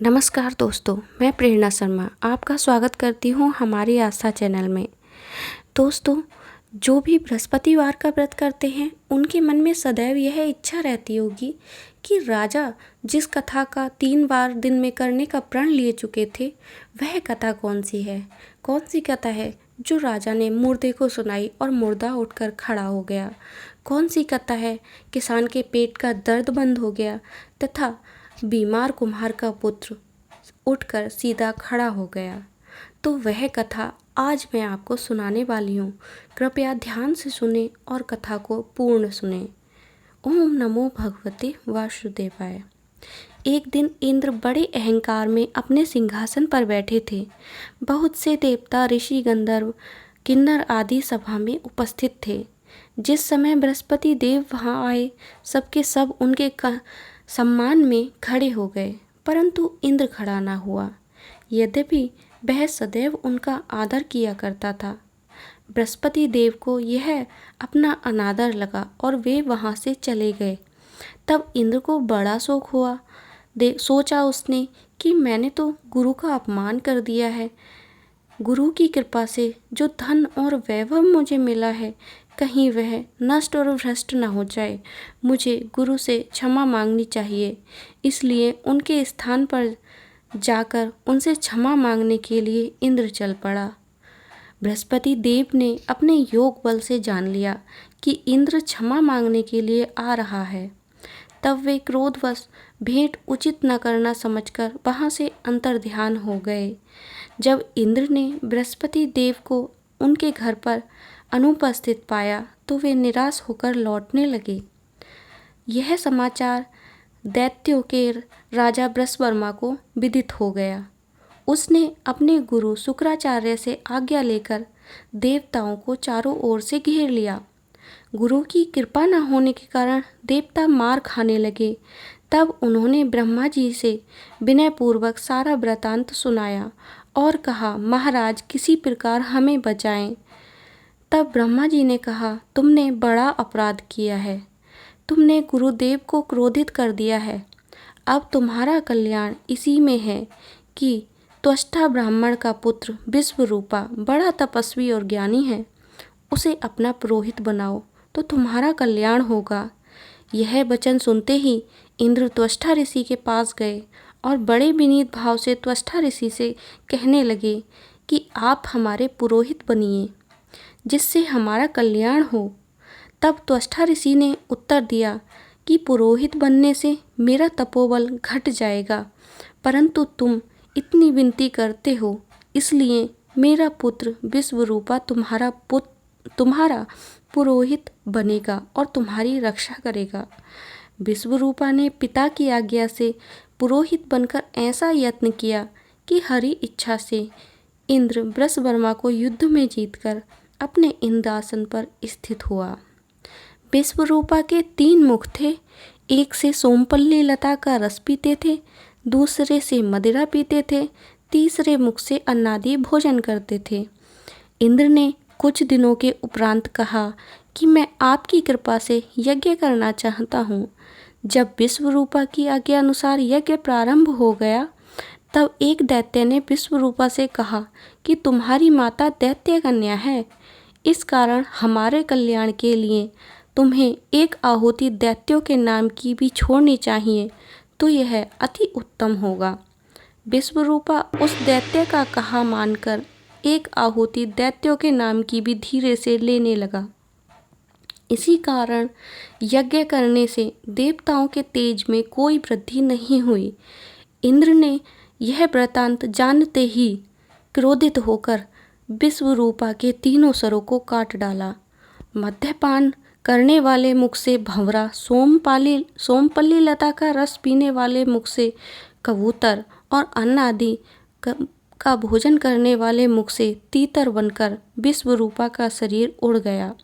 नमस्कार दोस्तों, मैं प्रेरणा शर्मा आपका स्वागत करती हूँ हमारी आस्था चैनल में। दोस्तों, जो भी बृहस्पतिवार का व्रत करते हैं उनके मन में सदैव यह इच्छा रहती होगी कि राजा जिस कथा का 3 बार दिन में करने का प्रण लिए चुके थे, वह कथा कौन सी है। कौन सी कथा है जो राजा ने मुर्दे को सुनाई और मुर्दा उठकर खड़ा हो गया। कौन सी कथा है किसान के पेट का दर्द बंद हो गया तथा बीमार कुम्हार का पुत्र उठकर सीधा खड़ा हो गया। तो वह कथा आज मैं आपको सुनाने वाली हूँ। कृपया ध्यान से सुने और कथा को पूर्ण सुने। ओम नमो भगवते वासुदेवाय। एक दिन इंद्र बड़े अहंकार में अपने सिंहासन पर बैठे थे। बहुत से देवता, ऋषि, गंधर्व, किन्नर आदि सभा में उपस्थित थे। जिस समय बृहस्पति देव वहां आए, सबके सब उनके सम्मान में खड़े हो गए, परंतु इंद्र खड़ा न हुआ, यद्यपि वह सदैव उनका आदर किया करता था। बृहस्पति देव को यह अपना अनादर लगा और वे वहां से चले गए। तब इंद्र को बड़ा शोक हुआ। सोचा उसने कि मैंने तो गुरु का अपमान कर दिया है। गुरु की कृपा से जो धन और वैभव मुझे मिला है, कहीं वह नष्ट और भ्रष्ट न हो जाए। मुझे गुरु से क्षमा मांगनी चाहिए। इसलिए उनके स्थान पर जाकर उनसे क्षमा मांगने के लिए इंद्र चल पड़ा। बृहस्पति देव ने अपने योग बल से जान लिया कि इंद्र क्षमा मांगने के लिए आ रहा है। तब वे क्रोधवश भेंट उचित न करना समझकर वहां से अंतर्ध्यान हो गए। जब इंद्र ने बृहस्पति देव को उनके घर पर अनुपस्थित पाया तो वे निराश होकर लौटने लगे। यह समाचार दैत्यों के राजा बृहस्पति को विदित हो गया। उसने अपने गुरु शुक्राचार्य से आज्ञा लेकर देवताओं को चारों ओर से घेर लिया। गुरु की कृपा न होने के कारण देवता मार खाने लगे। तब उन्होंने ब्रह्मा जी से विनयपूर्वक सारा वृतांत सुनाया और कहा, महाराज किसी प्रकार हमें बचाएं। तब ब्रह्मा जी ने कहा, तुमने बड़ा अपराध किया है। तुमने गुरुदेव को क्रोधित कर दिया है। अब तुम्हारा कल्याण इसी में है कि त्वष्टा ब्राह्मण का पुत्र विश्वरूपा बड़ा तपस्वी और ज्ञानी है, उसे अपना पुरोहित बनाओ तो तुम्हारा कल्याण होगा। यह वचन सुनते ही इंद्र त्वष्टा ऋषि के पास गए और बड़े विनीत भाव से त्वष्टा ऋषि से कहने लगे कि आप हमारे पुरोहित बनिए, जिससे हमारा कल्याण हो। तब त्वष्टा ऋषि ने उत्तर दिया कि पुरोहित बनने से मेरा तपोबल घट जाएगा, परंतु तुम इतनी विनती करते हो, इसलिए मेरा पुत्र विश्वरूपा तुम्हारा पुरोहित बनेगा और तुम्हारी रक्षा करेगा। विश्वरूपा ने पिता की आज्ञा से पुरोहित बनकर ऐसा यत्न किया कि हरि इच्छा से इंद्र बृहस्पति को युद्ध में जीतकर अपने इंद्रासन पर स्थित हुआ। विश्वरूपा के 3 मुख थे। एक से सोमपल्ली लता का रस पीते थे, दूसरे से मदिरा पीते थे, तीसरे मुख से अन्नादि भोजन करते थे। इंद्र ने कुछ दिनों के उपरांत कहा कि मैं आपकी कृपा से यज्ञ करना चाहता हूँ। जब विश्वरूपा की आज्ञा अनुसार यज्ञ प्रारंभ हो गया, तब एक दैत्य ने विश्वरूपा से कहा कि तुम्हारी माता दैत्य कन्या है, इस कारण हमारे कल्याण के लिए तुम्हें एक आहुति दैत्यों के नाम की भी छोड़नी चाहिए, तो यह अति उत्तम होगा। विश्वरूपा उस दैत्य का कहा मानकर एक आहुति दैत्यों के नाम की भी धीरे से लेने लगा। इसी कारण यज्ञ करने से देवताओं के तेज में कोई वृद्धि नहीं हुई। इंद्र ने यह वृतांत जानते ही क्रोधित होकर विश्वरूपा के 3 सरों को काट डाला। मद्यपान करने वाले मुख से भंवरा, सोमपल्ली लता का रस पीने वाले मुख से कबूतर और अन्न आदि का भोजन करने वाले मुख से तीतर बनकर विश्वरूपा का शरीर उड़ गया।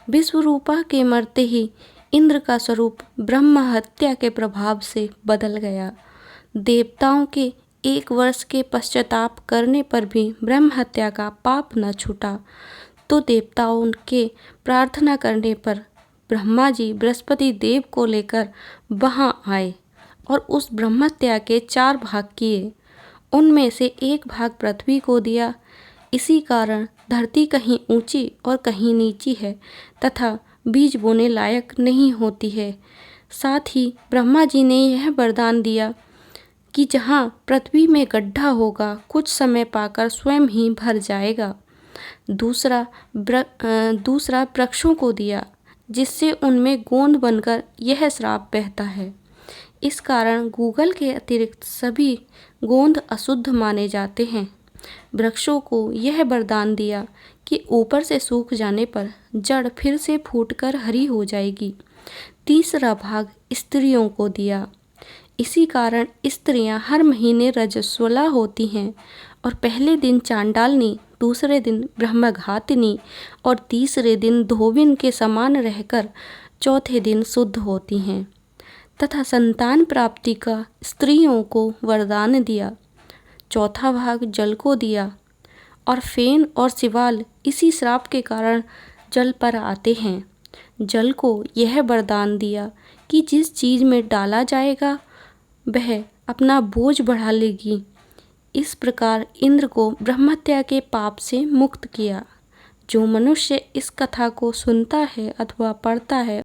विश्वरूपा के मरते ही इंद्र का स्वरूप ब्रह्म हत्या के प्रभाव से बदल गया। देवताओं के 1 वर्ष के पश्चाताप करने पर भी ब्रह्म हत्या का पाप न छूटा, तो देवताओं के प्रार्थना करने पर ब्रह्मा जी बृहस्पति देव को लेकर वहां आए और उस ब्रह्महत्या के 4 भाग किए। उनमें से एक भाग पृथ्वी को दिया। इसी कारण धरती कहीं ऊंची और कहीं नीची है तथा बीज बोने लायक नहीं होती है। साथ ही ब्रह्मा जी ने यह वरदान दिया कि जहाँ पृथ्वी में गड्ढा होगा कुछ समय पाकर स्वयं ही भर जाएगा। दूसरा वृक्षों को दिया जिससे उनमें गोंद बनकर यह श्राप बहता है। इस कारण गूगल के अतिरिक्त सभी गोंद अशुद्ध माने जाते हैं। वृक्षों को यह वरदान दिया कि ऊपर से सूख जाने पर जड़ फिर से फूटकर हरी हो जाएगी। तीसरा भाग स्त्रियों को दिया। इसी कारण स्त्रियां हर महीने रजस्वला होती हैं और पहले दिन चांडालनी, दूसरे दिन ब्रह्मघातिनी और तीसरे दिन धोबिन के समान रहकर चौथे दिन शुद्ध होती हैं। तथा संतान प्राप्ति का स्त्रियों को वरदान दिया। चौथा भाग जल को दिया और फेन और सिवाल इसी श्राप के कारण जल पर आते हैं। जल को यह वरदान दिया कि जिस चीज़ में डाला जाएगा वह अपना बोझ बढ़ा लेगी। इस प्रकार इंद्र को ब्रह्महत्या के पाप से मुक्त किया। जो मनुष्य इस कथा को सुनता है अथवा पढ़ता है